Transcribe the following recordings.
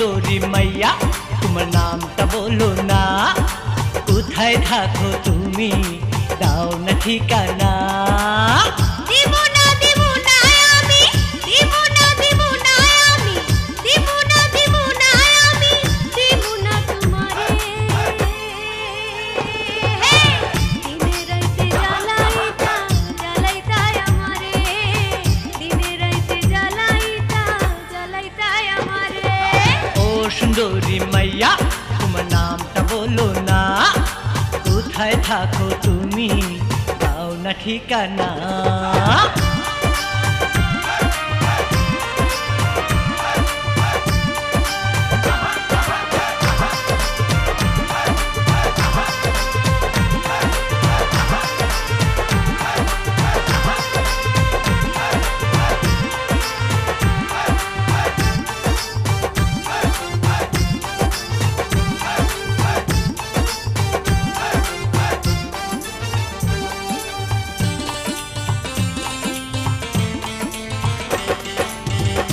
সুন্দরী মাইয়া তোমার নামটা বলো না, কোথায় থাকো তুমি দাও না ঠিকানা। সুন্দরী মাইয়া তোমার নামটা বলো না, কোথায় থাকো তুমি দাও না ঠিকানা।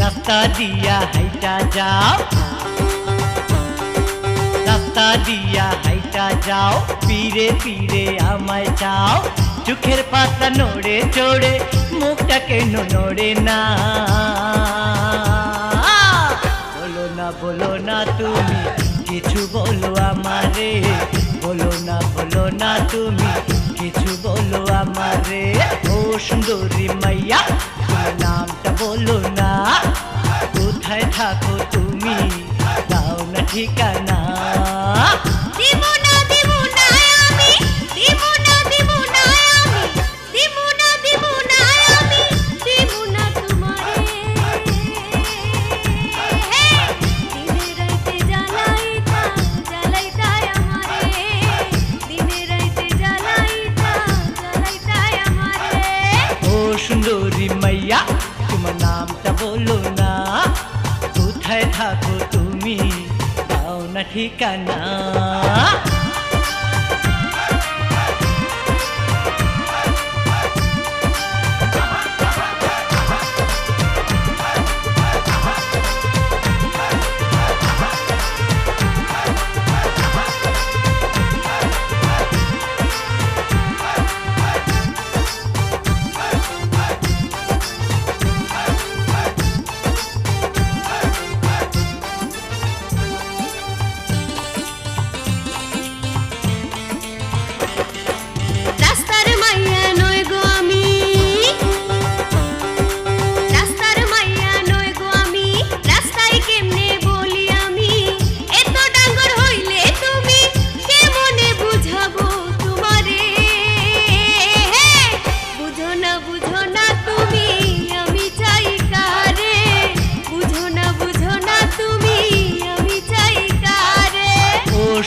রাস্তা দিয়া হাইটা যাও, রাস্তা দিয়া হাইটা যাও, পীরে পীরে আমায় চাও, চোখের পাতা নড়ে চড়ে মুখটা কেন নড়ে না। বলো না তুমি কিছু বলো আমারে, বলো না তুমি কিছু বলো আমারে। ও সুন্দরী মাইয়া তোমার নামটা বলো না, কোথায় থাকো তুমি দাও না ঠিকানা। সুন্দরী মাইয়া তোমার নামটা বলো না, কোথায় থাকো তুমি দাও না ঠিকানা।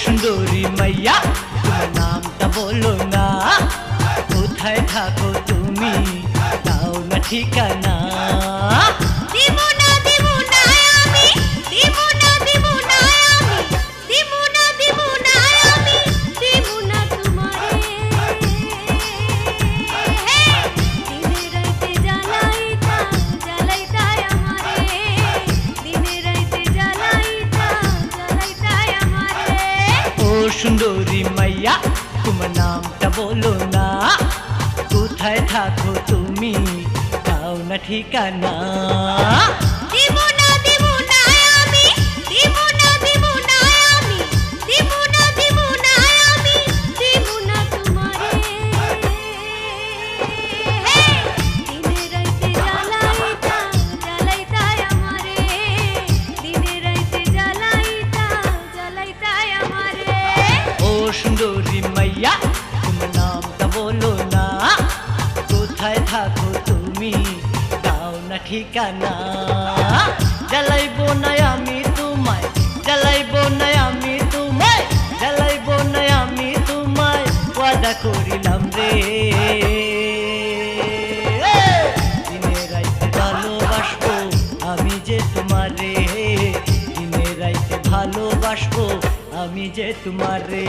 সুন্দরী মাইয়া তোমার নামটা বলো না, কোথায় থাকো তুমি দাও না ঠিকানা। সুন্দরী মাইয়া তোমার নামটা বলো না, কোথায় থাকো তুমি দাও না ঠিকানা। সুন্দরী মাইয়া তোমার নামটা বলো না, কোথায় থাকো তুমি দাও না ঠিকানা। জ্বালাইবো না আমি তোমায়, জ্বালাইবো না আমি তোমায়, জ্বালাইবো না আমি তোমায়, ওয়াদা করিলাম রে। দিনে রাইতে ভালোবাসবো আমি যে তোমারে, দিনে রাইতে ভালোবাসবো আমি যে তোমারে।